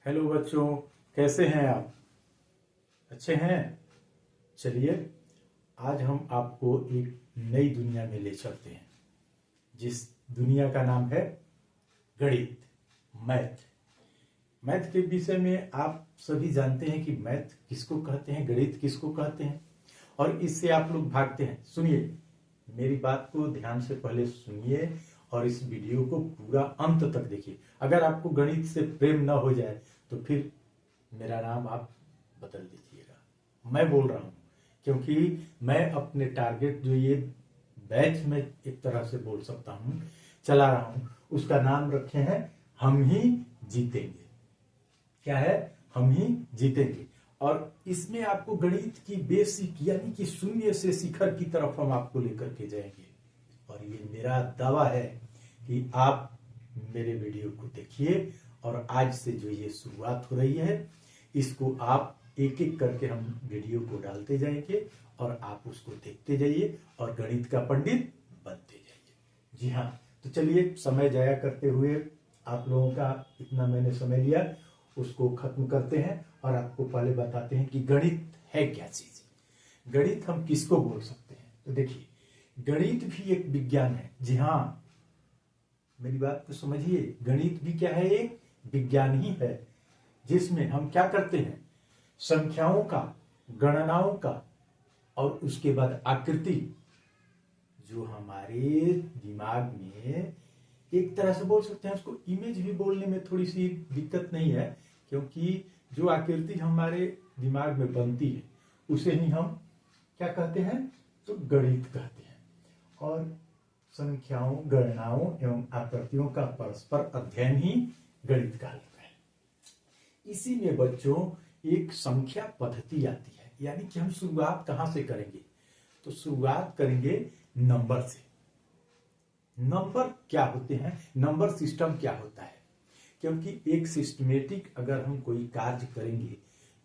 Hello बच्चों, कैसे हैं आप? अच्छे हैं। चलिए, आज हम आपको एक नई दुनिया में ले चलते हैं, जिस दुनिया का नाम है गणित, मैथ। मैथ के विषय में आप सभी जानते हैं कि मैथ किसको कहते हैं, गणित किसको कहते हैं, और इससे आप लोग भागते हैं। सुनिए, मेरी बात को ध्यान से पहले सुनिए और इस वीडियो को पूरा अंत तक देखिए। अगर आपको गणित से प्रेम न हो जाए तो फिर मेरा नाम आप बदल दीजिएगा। मैं बोल रहा हूं क्योंकि मैं अपने टारगेट जो ये बैच में एक तरह से बोल सकता हूं चला रहा हूं, उसका नाम रखे हैं हम ही जीतेंगे। क्या है? हम ही जीतेंगे। और इसमें आपको गणित की बेसिक यानी कि शून्य से शिखर की तरफ हम आपको लेकर के जाएंगे। और ये मेरा दावा है कि आप मेरे वीडियो को देखिए और आज से जो ये शुरुआत हो रही है इसको आप एक एक करके हम वीडियो को डालते जाएंगे और आप उसको देखते जाइए और गणित का पंडित बनते जाइए। जी हाँ, तो चलिए, समय जाया करते हुए आप लोगों का इतना मैंने समय लिया, उसको खत्म करते हैं और आपको पहले बताते हैं कि गणित है क्या चीज। गणित हम किसको बोल सकते हैं? तो देखिए, गणित भी एक विज्ञान है। जी हाँ, मेरी बात को समझिए, गणित भी क्या है? एक विज्ञान ही है, जिसमें हम क्या करते हैं? संख्याओं का, गणनाओं का और उसके बाद आकृति, जो हमारे दिमाग में एक तरह से बोल सकते हैं, उसको इमेज भी बोलने में थोड़ी सी दिक्कत नहीं है, क्योंकि जो आकृति हमारे दिमाग में बनती है उसे ही हम क्या कहते हैं? तो गणित कहते हैं। और संख्याओं, गणनाओं एवं आकृतियों का परस्पर अध्ययन ही गणित कहलाता है। इसी में बच्चों एक संख्या पद्धति आती है, यानी कि हम शुरुआत कहां से करेंगे? तो शुरुआत करेंगे नंबर से। नंबर क्या होते हैं? नंबर सिस्टम क्या होता है? क्योंकि एक सिस्टमेटिक अगर हम कोई कार्य करेंगे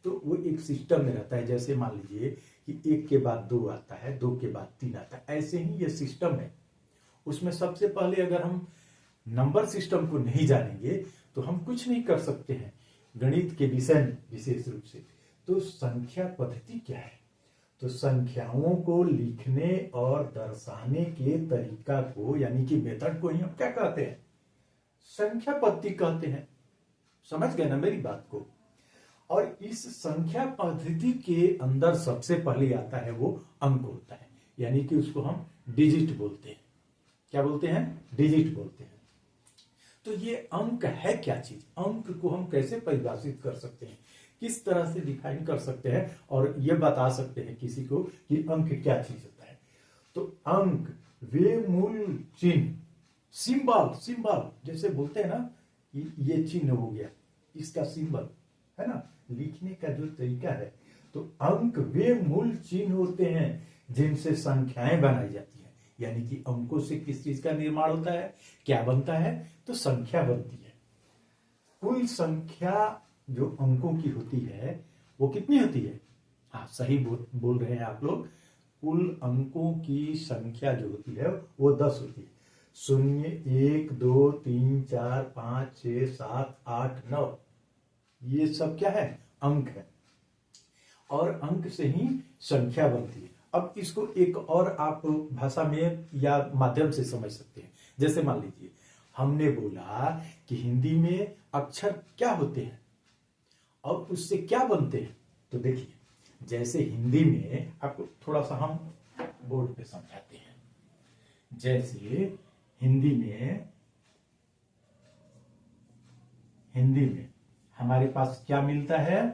तो वो एक सिस्टम में रहता है। जैसे मान लीजिए कि एक के बाद दो आता है, दो के बाद तीन आता है, ऐसे ही ये सिस्टम है। उसमें सबसे पहले अगर हम नंबर सिस्टम को नहीं जानेंगे तो हम कुछ नहीं कर सकते हैं गणित के विषय में, विशेष रूप से। तो संख्या पद्धति क्या है? तो संख्याओं को लिखने और दर्शाने के तरीका को, यानी कि मेथड को ही हम क्या कहते हैं? संख्या पद्धति कहते हैं। समझ गए ना मेरी बात को? और इस संख्या पद्धति के अंदर सबसे पहले आता है वो अंक होता है, यानी कि उसको हम डिजिट बोलते हैं। क्या बोलते हैं? डिजिट बोलते हैं। तो ये अंक है क्या चीज? अंक को हम कैसे परिभाषित कर सकते हैं, किस तरह से डिफाइन कर सकते हैं और ये बता सकते हैं किसी को कि अंक क्या चीज होता है? तो अंक वे मूल चिन्ह, सिंबल, सिंबल जैसे बोलते हैं ना कि ये चिन्ह हो गया, इसका सिंबल है ना, लिखने का जो तरीका है। तो अंक वे मूल चिन्ह होते हैं जिनसे संख्याएं बनाई जाती है। यानी कि अंकों से किस चीज का निर्माण होता है, क्या बनता है? तो संख्या बनती है। कुल संख्या जो अंकों की होती है वो कितनी होती है? हाँ, सही बोल रहे हैं आप लोग। कुल अंकों की संख्या जो होती है वो 10 होती है। 0, 1, 2, 3, 4, 5, 6, 7, 8, 9, ये सब क्या है? अंक है। और अंक से ही संख्या बनती है। अब इसको एक और आप भाषा में या माध्यम से समझ सकते हैं। जैसे मान लीजिए हमने बोला कि हिंदी में अक्षर क्या होते हैं और उससे क्या बनते हैं। तो देखिए, जैसे हिंदी में आपको थोड़ा सा हम बोर्ड पे समझाते हैं। जैसे हिंदी में हमारे पास क्या मिलता है?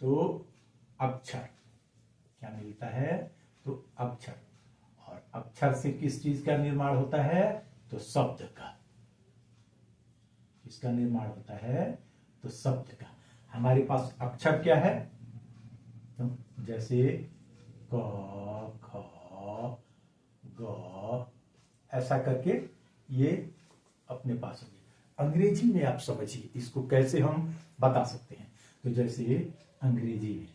तो अक्षर। क्या मिलता है? तो अक्षर। और अक्षर से किस चीज का निर्माण होता है? तो शब्द का। किसका निर्माण होता है? तो शब्द का। हमारे पास अक्षर क्या है? तो जैसे क, ख, ग, ऐसा करके ये अपने पास होंगे। अंग्रेजी में आप समझिए इसको कैसे हम बता सकते हैं। तो जैसे अंग्रेजी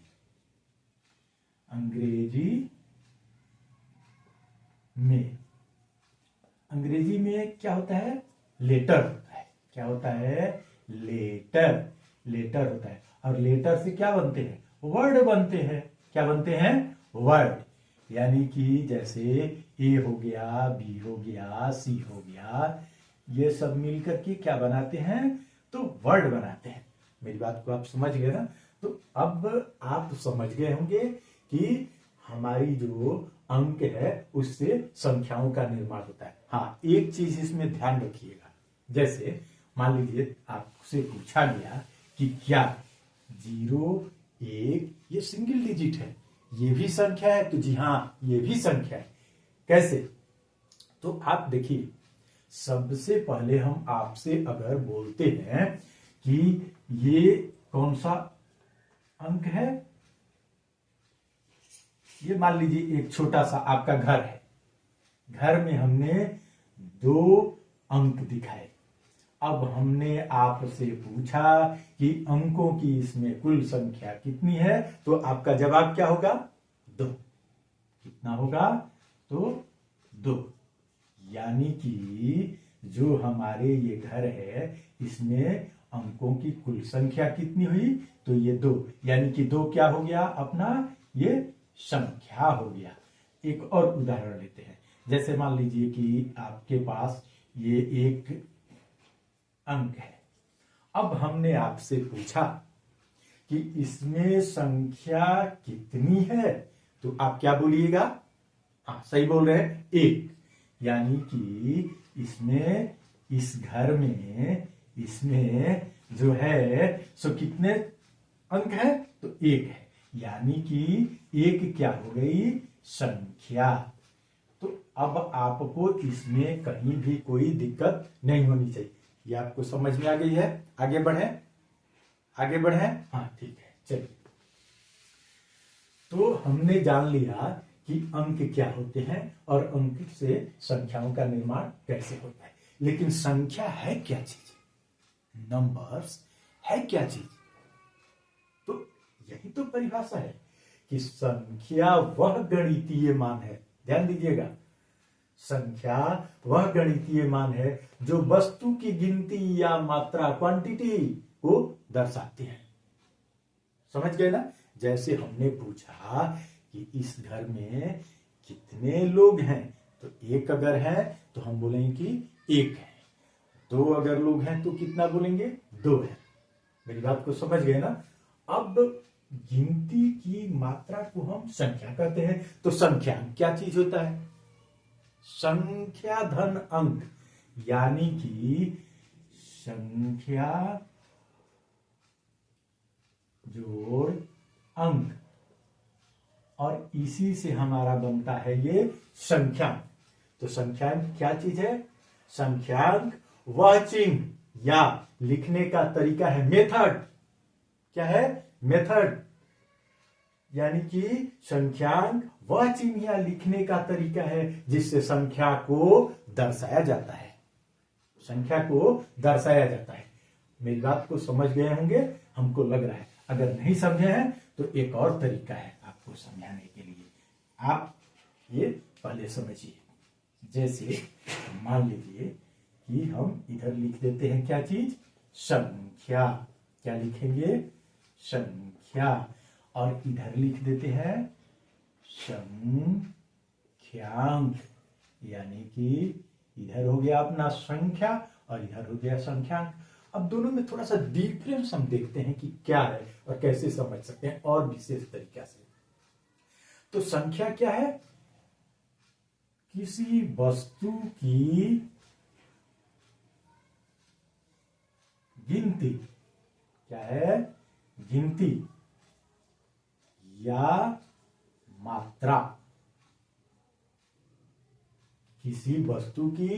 में क्या होता है? लेटर होता है। क्या होता है? लेटर। लेटर होता है, और लेटर से क्या बनते हैं? वर्ड बनते हैं। क्या बनते हैं? वर्ड। यानी कि जैसे ए हो गया, बी हो गया, सी हो गया, ये सब मिलकर के क्या बनाते हैं? तो वर्ड बनाते हैं। मेरी बात को आप समझ गए ना? तो अब आप समझ गए होंगे कि हमारी जो अंक है उससे संख्याओं का निर्माण होता है। हाँ, एक चीज इसमें ध्यान रखिएगा। जैसे मान लीजिए आपसे पूछा गया कि क्या 0, 1 ये सिंगल डिजिट है, ये भी संख्या है? तो जी हाँ, ये भी संख्या है। कैसे? तो आप देखिए, सबसे पहले हम आपसे अगर बोलते हैं कि ये कौन सा अंक है, ये मान लीजिए एक छोटा सा आपका घर है, घर में हमने 2 अंक दिखाए। अब हमने आपसे पूछा कि अंकों की इसमें कुल संख्या कितनी है, तो आपका जवाब क्या होगा? 2। कितना होगा? तो 2। यानी कि जो हमारे ये घर है इसमें अंकों की कुल संख्या कितनी हुई? तो ये 2। यानी कि 2 क्या हो गया अपना? ये संख्या हो गया। एक और उदाहरण लेते हैं। जैसे मान लीजिए कि आपके पास ये एक अंक है। अब हमने आपसे पूछा कि इसमें संख्या कितनी है, तो आप क्या बोलिएगा? हाँ, सही बोल रहे हैं, 1। यानी कि इसमें, इस घर में, इसमें जो है सो कितने अंक है? तो 1 है। यानी कि 1 क्या हो गई? संख्या। तो अब आपको इसमें कहीं भी कोई दिक्कत नहीं होनी चाहिए। ये आपको समझ में आ गई है? आगे बढ़े? आगे बढ़े? हाँ, ठीक है, चलिए। तो हमने जान लिया कि अंक क्या होते हैं और अंक से संख्याओं का निर्माण कैसे होता है। लेकिन संख्या है क्या चीज? नंबर्स है क्या चीज? तो यही तो परिभाषा है कि संख्या वह गणितीय मान है। ध्यान दीजिएगा, संख्या वह गणितीय मान है जो वस्तु की गिनती या मात्रा, क्वांटिटी को दर्शाती है। समझ गए ना? जैसे हमने पूछा कि इस घर में कितने लोग हैं, तो 1 अगर है तो हम बोलेंगे कि 1 है। 2 अगर लोग हैं तो कितना बोलेंगे? 2 है। मेरी बात को समझ गए ना? अब गिनती की मात्रा को हम संख्या कहते हैं। तो संख्या क्या चीज होता है? संख्या धन अंक। यानी कि संख्या जोड़ अंक, और इसी से हमारा बनता है ये संख्यांक। तो संख्यांक क्या चीज है? संख्यांक वह चिन्ह या लिखने का तरीका है, मेथड। क्या है? मेथड। यानी कि संख्यांक वह चिन्ह या लिखने का तरीका है जिससे संख्या को दर्शाया जाता है। संख्या को दर्शाया जाता है। मेरी बात को समझ गए होंगे, हमको लग रहा है। अगर नहीं समझे हैं तो एक और तरीका है आपको समझाने के लिए। आप ये पहले समझिए। जैसे मान लीजिए कि हम इधर लिख देते हैं क्या चीज? संख्या। क्या लिखेंगे? संख्या। और इधर लिख देते हैं संख्यांक। यानी कि इधर हो गया अपना संख्या और इधर हो गया संख्यांक। अब दोनों में थोड़ा सा डिफरेंस हम देखते हैं कि क्या है और कैसे समझ सकते हैं और विशेष तरीका से। तो संख्या क्या है? किसी वस्तु की गिनती। क्या है? गिनती या मात्रा। किसी वस्तु की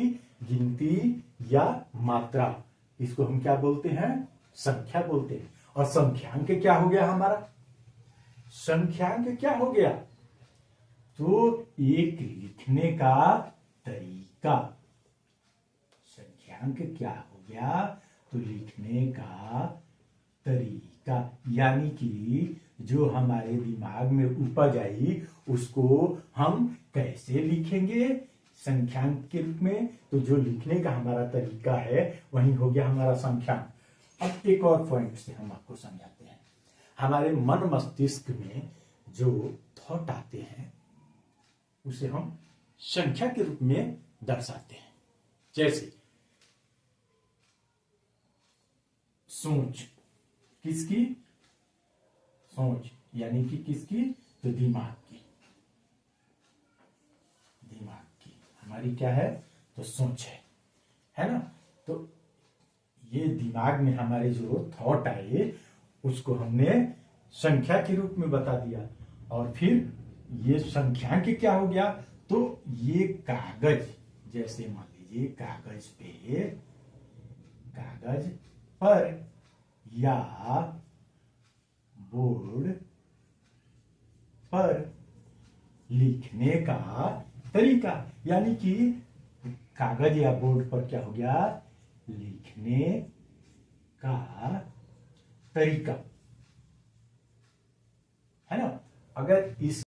गिनती या मात्रा, इसको हम क्या बोलते हैं? संख्या बोलते हैं। और संख्यांक क्या हो गया हमारा? संख्यांक क्या हो गया? तो एक लिखने का तरीका। संख्यांक क्या हो गया? तो लिखने का तरीका। यानी कि जो हमारे दिमाग में उपज आई उसको हम कैसे लिखेंगे संख्यांक के रूप में। तो जो लिखने का हमारा तरीका है वही हो गया हमारा संख्यांक। अब एक और पॉइंट से हम आपको समझाते हैं। हमारे मन मस्तिष्क में जो थॉट आते हैं उसे हम संख्या के रूप में दर्शाते हैं। जैसे सोच, किसकी? सोच यानी कि किसकी? तो दिमाग की। दिमाग की हमारी क्या है? तो सोच है ना। तो ये दिमाग में हमारे जो थॉट आए उसको हमने संख्या के रूप में बता दिया, और फिर ये संख्या के क्या हो गया? तो ये कागज, जैसे मान लीजिए कागज पर या बोर्ड पर लिखने का तरीका, यानी कि कागज या बोर्ड पर क्या हो गया? लिखने का तरीका, है ना। अगर इस